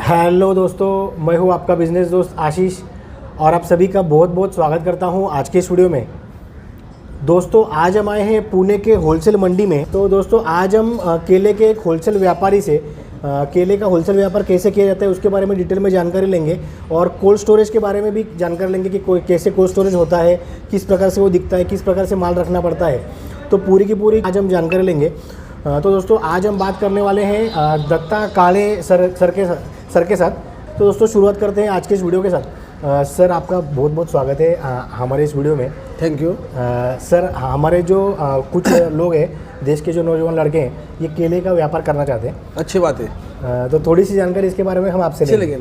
Hello दोस्तों, मैं हूं आपका बिजनेस दोस्त आशीष और आप सभी का बहुत बहुत स्वागत करता हूं आज के इस वीडियो में। दोस्तों आज हम आए हैं पुणे के होलसेल मंडी में। तो दोस्तों आज हम केले के एक होलसेल व्यापारी से केले का होलसेल व्यापार कैसे किया जाता है उसके बारे में डिटेल में जानकारी लेंगे और कोल्ड स्टोरेज के बारे में भी जानकारी लेंगे कि कैसे कोल्ड स्टोरेज होता है, किस प्रकार से वो दिखता है, किस प्रकार से माल रखना पड़ता है। तो पूरी की पूरी आज हम जानकारी लेंगे। तो दोस्तों आज हम बात करने वाले हैं दत्ता काळे सर के साथ। तो दोस्तों शुरुआत करते हैं आज के इस वीडियो के साथ। सर आपका बहुत बहुत स्वागत है हमारे इस वीडियो में। Thank you. सर हमारे जो कुछ लोग हैं, देश के जो नौजवान लड़के हैं, ये केले का व्यापार करना चाहते हैं। अच्छी बात है। तो थोड़ी सी जानकारी इसके बारे में हम आपसे चलेगा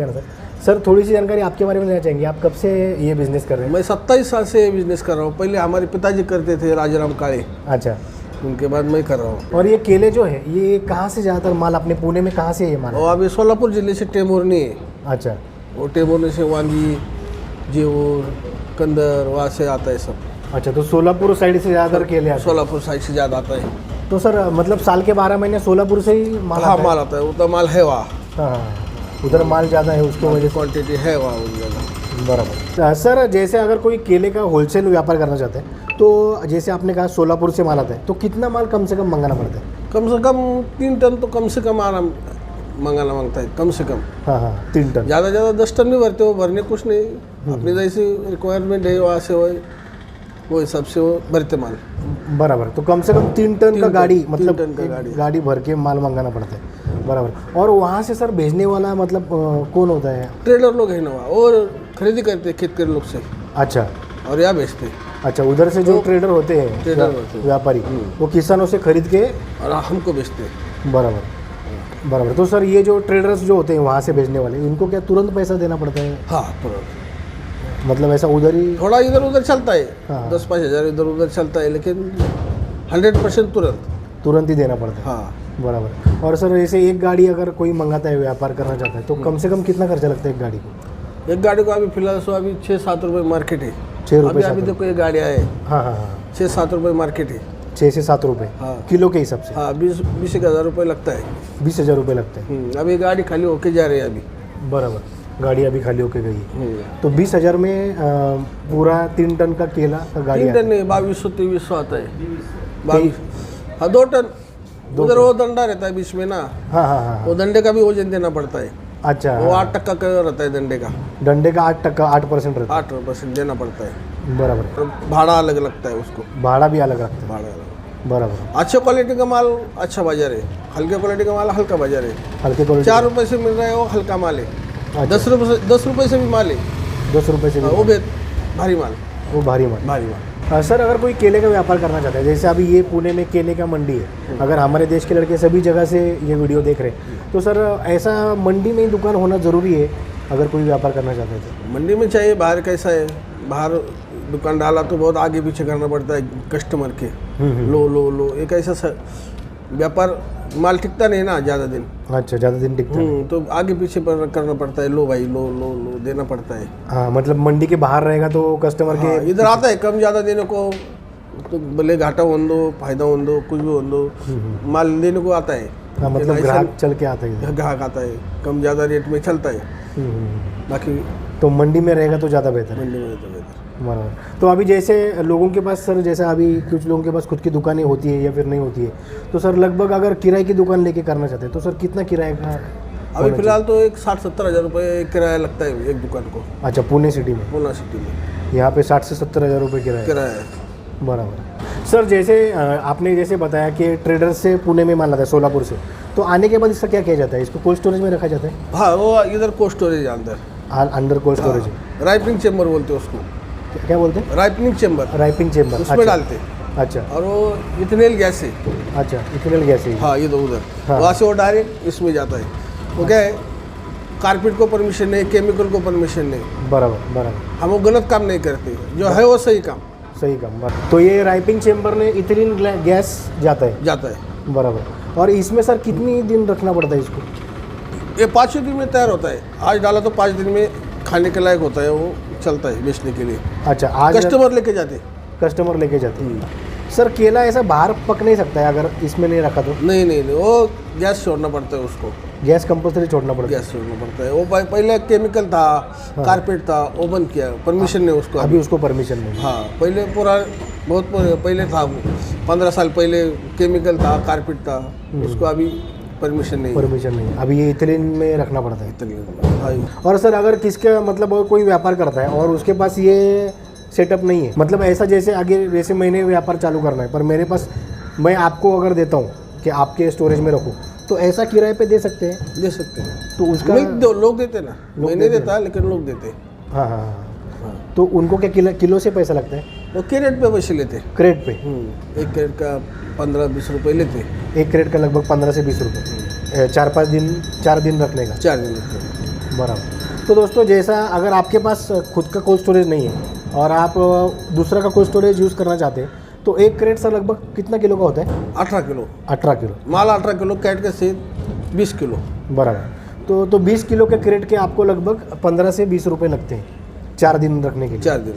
ना सर? सर थोड़ी सी जानकारी आपके बारे में लेना चाहेंगे। आप कब से ये बिज़नेस कर रहे हैं? मैं 27 साल से बिजनेस कर रहा हूँ। पहले हमारे पिताजी करते थे, राजाराम काळे। अच्छा, उनके बाद मैं कर रहा हूँ। और ये केले जो है ये कहाँ से ज़्यादातर माल अपने पुणे में कहाँ से है ये माल? और अभी सोलापुर जिले से टेंभुर्णी है। अच्छा, वो टेंभुर्णी से वांगी, जेऊर, कंदर, वहाँ से आता है सब। अच्छा, तो सोलापुर साइड से ज़्यादातर केले आते हैं। सोलापुर साइड से ज़्यादा आता है। तो सर मतलब साल के 12 महीने सोलापुर से ही माल हाँ आता है? माल आता है, उतना माल है वहाँ। हाँ, उधर माल ज़्यादा है उसकी वजह से। क्वान्टिटी है वहाँ ज़्यादा। बराबर। सर जैसे अगर कोई केले का होलसेल व्यापार करना चाहते हैं तो जैसे आपने कहा सोलापुर से माल आता है, तो कितना माल कम से कम मंगाना पड़ता है? कम से कम 3 टन तो कम से कम आराम मंगाना मांगता है, कम से कम। हाँ, 3 टन। ज़्यादा 10 टन नहीं भरते, वो भरने कुछ नहीं, अपनी जैसी रिक्वायरमेंट है वहाँ से वो हिसाब से वो भरते माल। बराबर। तो कम से कम 3 टन का गाड़ी, मतलब 3 टन का गाड़ी भर के माल मंगाना पड़ता है। बराबर। और वहाँ से सर भेजने वाला मतलब कौन होता है? ट्रेडर लोग हैं ना वहाँ, और खरीदी करते हैं खेत लोग से। अच्छा, और यहाँ बेचते हैं। अच्छा, उधर से जो ट्रेडर होते हैं, व्यापारी, वो किसानों से खरीद के और हमको बेचते हैं। बराबर। तो सर ये जो ट्रेडर्स जो होते हैं वहाँ से भेजने वाले, इनको क्या तुरंत पैसा देना पड़ता है? हाँ तुरंत। मतलब ऐसा उधर ही थोड़ा इधर उधर चलता है। हाँ। 10-5 हज़ार इधर उधर चलता है, लेकिन 100% तुरंत ही देना पड़ता है। हाँ बराबर। और सर जैसे एक गाड़ी अगर कोई मंगाता है, व्यापार करना चाहता है, तो कम से कम कितना खर्चा लगता है एक गाड़ी को? एक गाड़ी को अभी फिलहाल सो अभी 6-7 रुपये मार्केट है। 6 रुपये? अभी देखो ये गाड़ियाँ है। हाँ, 6-7 रुपये मार्केट है। 6 से 7 रुपये हाँ। किलो के हिसाब से? हाँ, 20 हज़ार रुपये लगता है। 20,000 रुपये लगते हैं। अभी गाड़ी खाली होके जा रही है अभी। बराबर, गाड़ी अभी खाली होके गई है। तो 20,000 में पूरा 3 टन का केला का गाड़ी 3 टन नहीं, 2200-2300 आता है। 22, हाँ 2 टन। उधर वो डंडा रहता है बीच में ना। हाँ, वो डंडे का भी वजन देना पड़ता है। अच्छा, वो 8% का रहता है डंडे का। डंडे का 8% रहता 8% देना पड़ता है। है। बराबर। और भाड़ा अलग लगता है उसको। भाड़ा भी अलग रखता भाड़ा अलग। है। बराबर। अच्छे क्वालिटी का माल अच्छा बाजार है, हल्के क्वालिटी का माल हल्का बाजार है। हल्के क्वालिटी 4 रुपये से मिल रहा है वो हल्का माल है। अच्छा। 10 रुपये से भी माल है। 10 रुपये से भी वो भारी माल। वो भारी माल। सर अगर कोई केले का व्यापार करना चाहता है, जैसे अभी ये पुणे में केले का मंडी है, अगर हमारे देश के लड़के सभी जगह से ये वीडियो देख रहे हैं, तो सर ऐसा मंडी में ही दुकान होना ज़रूरी है अगर कोई व्यापार करना चाहता है तो? मंडी में चाहिए। बाहर कैसा है, बाहर दुकान डाला तो बहुत आगे पीछे करना पड़ता है कस्टमर के। लो एक ऐसा व्यापार माल टिकता नहीं ना ज़्यादा दिन। अच्छा, ज़्यादा दिन टिकता है। तो आगे पीछे पर करना पड़ता है। लो भाई लो देना पड़ता है। हाँ, मतलब मंडी के बाहर रहेगा तो कस्टमर के इधर आता है कम ज़्यादा देने को, तो भले घाटा हो दो फायदा हो दो कुछ भी हो दो, माल देने को आता है। हाँ, मतलब ग्राहक चल के आता है। ग्राहक आता है, कम ज़्यादा रेट में चलता है। बाकी तो मंडी में रहेगा तो ज़्यादा बेहतर है। मंडी में तो बेहतर। बराबर। तो अभी जैसे लोगों के पास सर, जैसे अभी कुछ लोगों के पास खुद की दुकानें होती है या फिर नहीं होती है, तो सर लगभग अगर किराए की दुकान लेके करना चाहते हैं तो सर कितना किराए का? अभी फिलहाल तो एक 60-70 हज़ार रुपये किराया लगता है एक दुकान को। अच्छा, पुणे सिटी में? पुणे सिटी में यहाँ पे 60 से 70 हज़ार रुपये किराया है। बराबर। सर जैसे आपने जैसे बताया कि ट्रेडर से पुणे में माल आता है सोलापुर से, तो आने के बाद इसका क्या किया जाता है? इसको कोल्ड स्टोरेज में रखा जाता है? हाँ, वो इधर कोल्ड स्टोरेज अंदर कोल्ड स्टोरेज है। राइपनिंग चेम्बर बोलते हैं उसको। क्या बोलते हैं? Ripening chamber. उसमें डालते हैं। अच्छा। और वो इथेनॉल गैस है। अच्छा, इथेनॉल गैस है। हाँ, ये तो उधर हाँ। वहाँ से वो डायरेक्ट इसमें जाता है। वो क्या है, कारपेट को परमिशन नहीं, केमिकल को परमिशन नहीं। बराबर। हम वो गलत काम नहीं करते, जो है वो सही काम। तो ये राइपिंग चेम्बर में इथेनॉल गैस जाता है। बराबर। और इसमें सर कितनी दिन रखना पड़ता है इसको? ये 5 दिन में तैयार होता है। आज डाला तो 5 दिन में खाने के लायक होता है, वो चलता है बेचने के लिए। अच्छा, आज कस्टमर लेके जाते हैं। सर केला ऐसा बाहर पक नहीं सकता है अगर इसमें नहीं रखा तो? नहीं नहीं नहीं, वो गैस छोड़ना पड़ता है उसको, गैस कंपलसरी छोड़ना पड़ेगा। गैस छोड़ना पड़ता है। वो पहले केमिकल था, कारपेट था, वो बंद किया, परमिशन नहीं उसको अभी उसको परमिशन नहीं। हाँ, पहले पूरा बहुत पहले था, 15 साल पहले केमिकल था, कारपेट था, उसको अभी परमिशन नहीं। परमिशन नहीं, अभी ये इथिलीन में रखना पड़ता है। हाँ, और सर अगर किसका मतलब कोई व्यापार करता है और उसके पास ये सेटअप नहीं है, मतलब ऐसा जैसे आगे जैसे मैंने व्यापार चालू करना है पर मेरे पास, मैं आपको अगर देता हूँ कि आपके स्टोरेज में रखूँ, तो ऐसा किराए पे दे सकते हैं? दे सकते हैं। तो उसका लोग देते ना, मैं नहीं देता लेकिन लोग देते। हाँ हाँ हाँ। तो उनको क्या किलो से पैसा लगता है? वो कैरेट पे पैसे लेते। क्रेट पे? एक कैरेट का 15-20 रुपये लेते। एक क्रेट का लगभग 15 से 20 रुपये, 4 दिन रखने का। 4 दिन लेते। बराबर। तो दोस्तों जैसा अगर आपके पास खुद का कोल्ड स्टोरेज नहीं है और आप दूसरा का कोल्ड स्टोरेज यूज़ करना चाहते हैं, तो एक क्रेट सर लगभग कितना किलो का होता है? 18 किलो। 18 किलो माल 18 किलो, कैरेट के सहित 20 किलो। बराबर। तो 20 किलो के क्रेट के आपको लगभग 15 से 20 रुपये लगते हैं 4 दिन रखने के लिए। 4 दिन।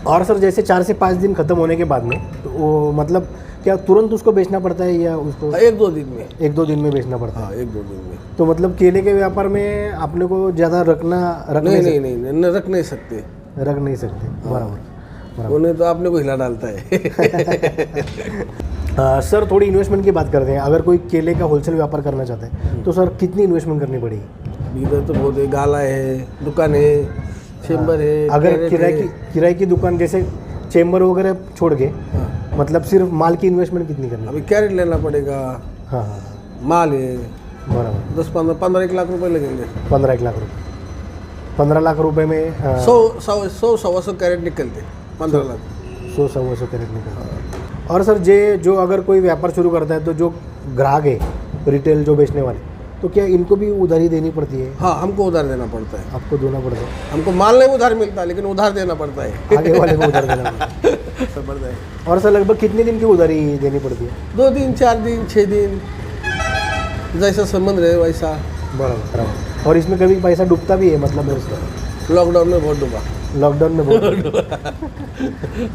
और सर जैसे 4 से 5 दिन ख़त्म होने के बाद में तो वो मतलब क्या तुरंत उसको बेचना पड़ता है या उसको 1-2 दिन में? 1-2 दिन में बेचना पड़ता है। हाँ, 1-2 दिन में। तो मतलब केले के व्यापार में अपने को ज़्यादा रख नहीं, रख नहीं सकते। बराबर। उन्हें तो आपने को हिला डालता है। सर थोड़ी इन्वेस्टमेंट की बात करते हैं। अगर कोई केले का होलसेल व्यापार करना चाहता है तो सर कितनी इन्वेस्टमेंट करनी पड़ेगी? इधर तो बहुत है, गाला है, दुकान है, चेम्बर है। अगर किराए की दुकान जैसे चेम्बर वगैरह छोड़ के मतलब सिर्फ माल की इन्वेस्टमेंट कितनी करनी? अभी कैरेट लेना पड़ेगा। हाँ हाँ, माल है, बराबर। 10-15 लाख रुपए लगेंगे। 15 लाख रुपये। 15 लाख रुपए में 100-125 कैरेट निकलते। 15 लाख 100-125 कैरेट निकलता। और सर जो अगर कोई व्यापार शुरू करता है तो जो ग्राहक है रिटेल जो बेचने वाले, तो क्या इनको भी उधारी देनी पड़ती है? हाँ, हमको उधार देना पड़ता है। आपको देना पड़ता है? हमको माल नहीं उधार मिलता, लेकिन उधार देना पड़ता है। आगे वाले को उधार देना पड़ता है। और सर लगभग कितने दिन की उधारी देनी पड़ती है? 2 दिन, 4 दिन, 6 दिन, जैसा संबंध रहे वैसा। बराबर। और इसमें कभी पैसा डूबता भी है मतलब उसका? लॉकडाउन में बहुत डूबा। लॉकडाउन में बहुत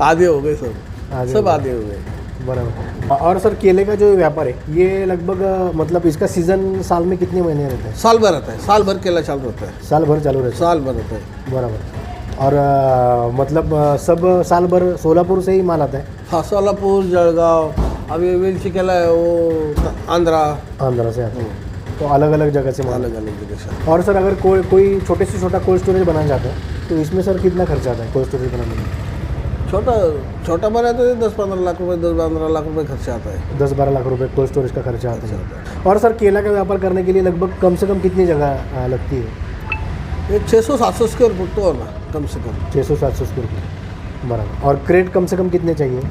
आधे हो गए सब आधे हो गए। बराबर। और सर केले का जो व्यापार है ये लगभग मतलब इसका सीजन साल में कितने महीने रहता है? साल भर रहता है, साल भर केला चालू रहता है। साल भर चालू रहता है? साल भर रहता है। बराबर। और मतलब सब साल भर सोलापुर से ही माल आता है? हाँ, सोलापुर, जळगाव, अभी वेलची केला है वो आंध्रा से आता है। तो अलग अलग जगह से माल। अलग अलग जगह से। और सर अगर कोई छोटे से छोटा कोल्ड स्टोरेज बनाना चाहता है तो इसमें सर कितना खर्चा आता है कोल्ड स्टोरेज बनाने में? छोटा बना तो 10-15 लाख रुपए, 10-12 लाख रुपए खर्चा आता है। 10-12 लाख रुपए कोल्ड स्टोरेज का खर्चा आता है। और सर केला का व्यापार करने के लिए लगभग कम से कम कितनी जगह लगती है? 600-700 स्क्वायर फुट तो होना कम से कम। 600-700 स्क्वायर फुट। बराबर। और क्रेट कम से कम कितने चाहिए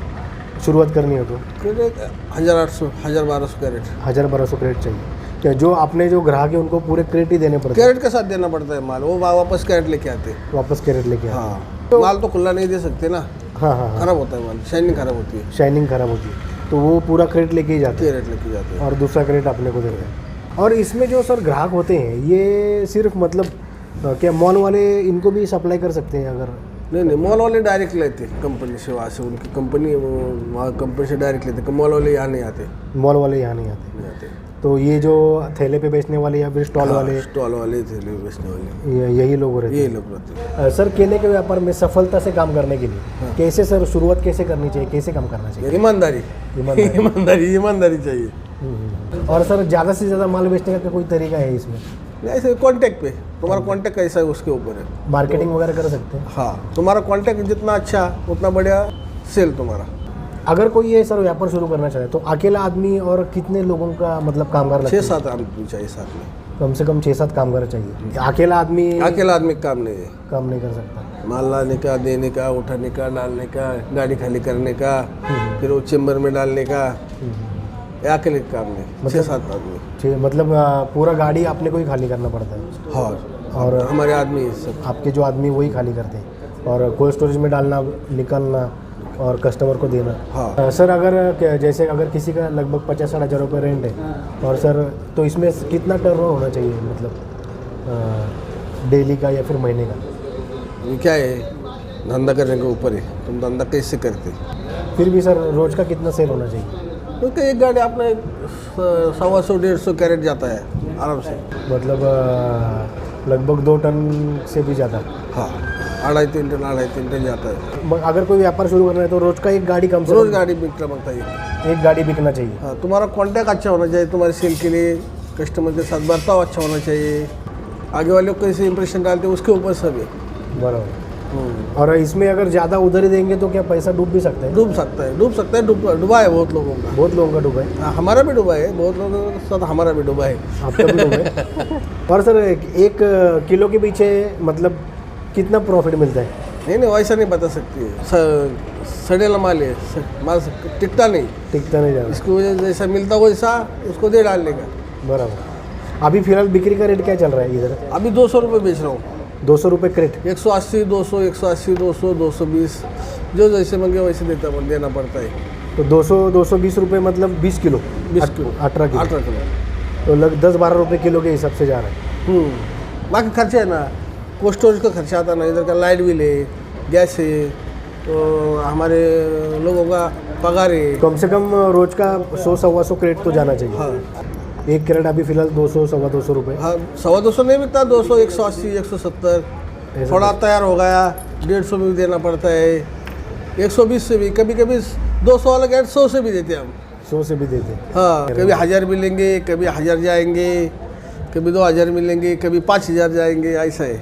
शुरुआत करनी हो तो? 1,800-1,200 कैरेट। 1,200 क्रेट चाहिए क्या? जो अपने जो ग्राहक है उनको पूरे क्रेट ही देने पड़ते हैं? कैरेट के साथ देना पड़ता है माल, वो वापस कैरेट लेके आते। वापस कैरेट लेके आते? हाँ, माल तो खुला नहीं दे सकते ना। हाँ हाँ, खराब होता है माल, शाइनिंग खराब होती है। शाइनिंग खराब होती है तो वो पूरा क्रेट लेके ही जाते हैं? कैरेट लेके जाते हैं और दूसरा क्रेट अपने को देते हैं। और इसमें जो सर ग्राहक होते हैं ये सिर्फ मतलब क्या मॉल वाले इनको भी सप्लाई कर सकते हैं अगर? नहीं, मॉल वाले डायरेक्ट लेते कंपनी से, वहाँ से उनकी कंपनी से डायरेक्ट लेते। मॉल वाले यहाँ नहीं आते। मॉल वाले यहाँ नहीं आते। तो ये जो थैले पे बेचने वाले या फिर स्टॉल वाले थैले बेचने वाले यही लोग रहते हैं? यही लोग रहते हैं। सर केले के व्यापार में सफलता से काम करने के लिए कैसे सर शुरुआत कैसे करनी चाहिए, कैसे काम करना चाहिए? ईमानदारी चाहिए। और सर ज़्यादा से ज़्यादा माल बेचने का कोई तरीका है इसमें? ऐसे कांटेक्ट पे, तुम्हारा कांटेक्ट कैसा है उसके ऊपर है। मार्केटिंग वगैरह कर सकते हैं? हाँ, तुम्हारा कांटेक्ट जितना अच्छा उतना बढ़िया सेल तुम्हारा। अगर कोई ये सर व्यापार शुरू करना चाहे तो अकेला आदमी और कितने लोगों का मतलब कामगार लगता है? 6-7 आदमी चाहिए साथ में। कम से कम 6-7 कामगार चाहिए। अकेला आदमी काम नहीं कर सकता। माल लाने का, देने का, उठाने का, डालने का, गाड़ी खाली करने का, फिर वो चेम्बर में डालने का, अकेले काम नहीं। 6-7 आदमी। मतलब पूरा गाड़ी अपने को ही खाली करना पड़ता है? हाँ, और हमारे आदमी सब आपके जो आदमी वही खाली करते हैं और कोल्ड स्टोरेज में डालना, निकालना और कस्टमर को देना। हाँ। सर अगर जैसे अगर किसी का लगभग 50-60 हज़ार रुपये रेंट है और सर तो इसमें कितना टर्नओवर होना चाहिए मतलब डेली का या फिर महीने का? ये क्या है, धंधा करने के ऊपर है। तुम धंधा कैसे करते? फिर भी सर रोज का कितना सेल होना चाहिए? क्योंकि एक गाड़ी आपने 100-150 कैरेट जाता है आराम से। मतलब लगभग 2 टन से भी ज़्यादा। हाँ, 2.5-3 टन जाता है। मग अगर कोई व्यापार शुरू करना है तो रोज का एक गाड़ी कम से रोज कम गाड़ी बिकना पड़ता है। एक गाड़ी बिकना चाहिए। हाँ, तुम्हारा कांटेक्ट अच्छा होना चाहिए, तुम्हारे सेल के लिए कस्टमर के साथ बर्ताव अच्छा होना चाहिए, आगे वाले को कैसे इंप्रेशन डालते हैं उसके ऊपर सब है। बराबर। और इसमें अगर ज़्यादा उधर ही देंगे तो क्या पैसा डूब भी सकता है? डूब सकता है, डूबा है बहुत लोगों का। बहुत लोगों का डूबा है। हाँ, हमारा भी डूबा है, बहुत लोगों के साथ हमारा भी डूबा है। आपका भी डूबा है। और सर एक किलो के पीछे मतलब कितना प्रॉफिट मिलता है? नहीं वैसा नहीं बता सकती है। सड़ेला माल है, माल टिकता नहीं, टिकता नहीं ज़्यादा। इसकी वजह से जैसा मिलता वैसा उसको दे डालने का। बराबर। अभी फिलहाल बिक्री का रेट क्या चल रहा है इधर? अभी 200 रुपये बेच रहा हूँ। 200 रुपये क्रेट। 180, 200, 180, 200, 220 जो जैसे मंगे वैसे देना पड़ता है। तो 220 रुपये मतलब 20 किलो? 20 kilo, 18 kilo. 18 किलो। तो 10-12 रुपये किलो के हिसाब से जा रहा है। बाकी खर्चे है ना, कोल्ड स्टोरेज का खर्चा आता ना, इधर का लाइट बिल है, गैस है, तो हमारे लोगों का पगार है। कम से कम रोज का 100-125 क्रेट तो जाना चाहिए। हाँ एक क्रेट अभी फिलहाल 200-225 रुपये। हाँ, 200 नहीं बिकता, 200, 180, 170। थोड़ा तैयार हो गया 150 में भी देना पड़ता है, 120 से भी, कभी कभी 200 वाला गैस 100 से भी देते हैं हम। 100 से भी देते। हाँ, कभी 1000 मिलेंगे, कभी 1000 जाएंगे, कभी 2000 मिलेंगे, कभी 5000 जाएंगे, ऐसा है।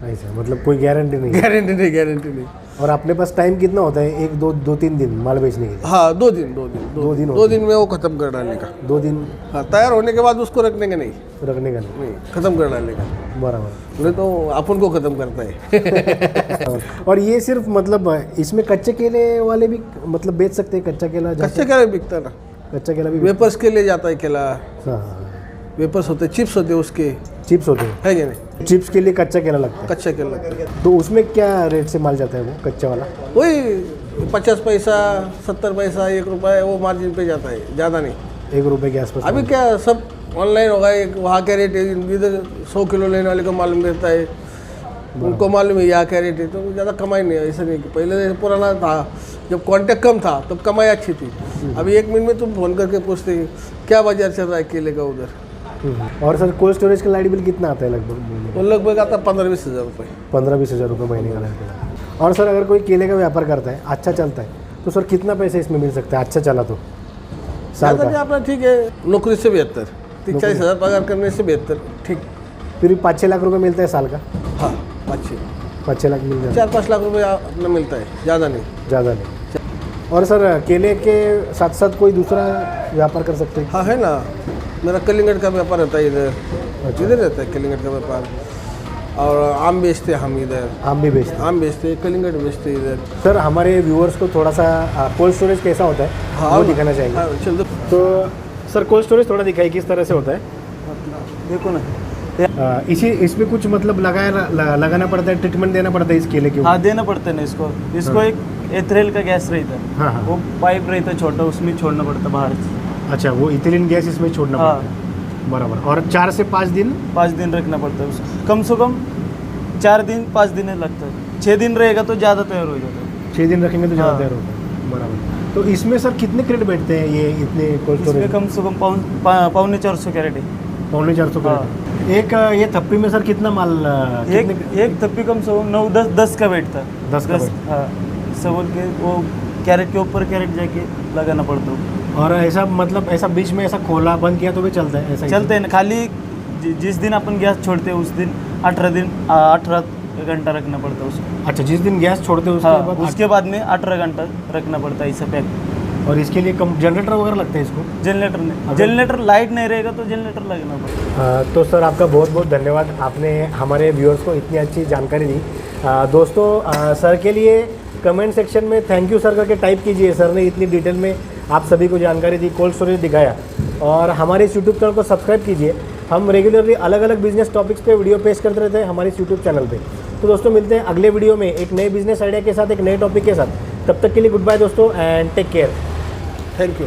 ऐसा मतलब कोई गारंटी नहीं? गारंटी नहीं। और अपने पास टाइम कितना होता है? 1-2-3 दिन माल बेचने के लिए? हाँ, 2 दिन में वो खत्म कर डालने का। 2 दिन हाँ, तैयार होने के बाद उसको रखने का नहीं, रखने का नहीं? खत्म कर डालने का। बराबर। नहीं तो अपन को खत्म करता है। और ये सिर्फ मतलब इसमें कच्चे केले वाले भी मतलब बेच सकते हैं? कच्चा केला कच्चे केला बिकता ना, कच्चा केला भी वेपर्स के लिए जाता है केला। हाँ, वेपर्स होते, चिप्स होते उसके, चिप्स होते हैं। है क्या नहीं? चिप्स के लिए कच्चा केला लगता है। कच्चा केला लगता है। तो उसमें क्या रेट से माल जाता है वो कच्चा वाला? वही 50 पैसा, 70 पैसा, 1 रुपये, वो मार्जिन पे जाता है, ज़्यादा नहीं। 1 रुपये के आसपास। अभी क्या सब ऑनलाइन होगा, एक वहाँ क्या रेट है, इधर 100 किलो लेने वाले को मालूम रहता है, उनको मालूम है यहाँ क्या रेट है, तो ज़्यादा कमाई नहीं है। ऐसा नहीं कि पहले पुराना था, जब कांटेक्ट कम था तब कमाई अच्छी थी। अभी 1 मिनट में तुम फ़ोन करके पूछते क्या बाजार चल रहा है केले का उधर। और सर कोल्ड स्टोरेज का लाइट बिल कितना आता है लगभग? तो लगभग आता 15-20 हज़ार रुपये। 15-20 हज़ार रुपये महीने का लाइट बिल। और सर अगर कोई केले का व्यापार करता है, अच्छा चलता है, तो सर कितना पैसे इसमें मिल सकता है अच्छा चला तो साल ज़्यादा नहीं, का? अपना ठीक है, नौकरी से 72, 30-40 हज़ार पगार करने से 72 ठीक। फिर 5-6 लाख रुपये मिलता है साल का? हाँ, 5-6 लाख मिल जाता है। 4-5 लाख रुपये अपना मिलता है, ज़्यादा नहीं। ज़्यादा नहीं। और सर केले के साथ साथ कोई दूसरा व्यापार कर सकते हैं? हाँ है ना, मेरा कलिंगड़ का व्यापार रहता है इधर। इधर रहता है कलिंगड़ का व्यापार, और आम बेचते हैं हम इधर। आम भी बेचते हैं? आम बेचते हैं, कलिंगड़ बेचते हैं इधर। सर हमारे व्यूअर्स को थोड़ा सा कोल्ड स्टोरेज कैसा होता है वो दिखाना चाहेंगे। हाँ, चल दो। तो सर कोल्ड स्टोरेज थोड़ा दिखाइए किस तरह से होता है। देखो ना, इसमें कुछ मतलब लगाना पड़ता है, ट्रीटमेंट देना पड़ता है इस केले के ऊपर? हाँ देना पड़ता है ना इसको एक एथेरिल का गैस रहता है। हाँ, हाँ। वो पाइप रहता है छोटा, उसमें छोड़ना पड़ता है बाहर से। अच्छा, वो इथिलीन गैस इसमें छोड़ना हाँ। पड़ता है। बराबर। और 4 से 5 दिन? 5 दिन रखना पड़ता है उसको, कम से कम 4 दिन 5 दिन लगता है। 6 दिन रहेगा तो ज़्यादा तैयार हो जाता है। 6 दिन रखेंगे तो ज़्यादा हाँ। तैयार होता है। बराबर। तो इसमें सर कितने क्रेट बैठते हैं ये इतने कोल्ड इसमें स्टोरेज? कम से कम 450 कैरेट है। 450 क्रेट। एक ये थप्पी में सर कितना माल एक थप्पी कम से कम 9-10 का बैठता है। 10 का हाँ, सबल के वो कैरेट के ऊपर कैरेट जाके लगाना पड़ता है। और ऐसा मतलब ऐसा बीच में ऐसा खोला बंद किया तो भी चलता है? ऐसा ही चलते हैं ना, खाली जिस दिन अपन गैस छोड़ते हैं उस दिन 18 घंटा रखना पड़ता है उसको। अच्छा, जिस दिन गैस छोड़ते हो उसके हाँ, बाद उसके बाद में 18 घंटा रखना पड़ता है इसे पैक। और इसके लिए कम जनरेटर वगैरह लगता है इसको? जनरेटर नहीं, जनरेटर लाइट नहीं रहेगा तो जनरेटर लगना पड़ेगा। तो सर आपका बहुत बहुत धन्यवाद, आपने हमारे व्यूअर्स को इतनी अच्छी जानकारी दी। दोस्तों सर के लिए कमेंट सेक्शन में थैंक यू सर करके टाइप कीजिए। सर ने इतनी डिटेल में आप सभी को जानकारी दी, कोल्ड स्टोरेज दिखाया। और हमारे इस यूट्यूब चैनल को सब्सक्राइब कीजिए। हम रेगुलरली अलग अलग बिजनेस टॉपिक्स पे वीडियो पेश करते रहते हैं हमारे इस यूट्यूब चैनल पे। तो दोस्तों मिलते हैं अगले वीडियो में एक नए बिजनेस आइडिया के साथ, एक नए टॉपिक के साथ। तब तक के लिए गुड बाय दोस्तों and take care. Thank you.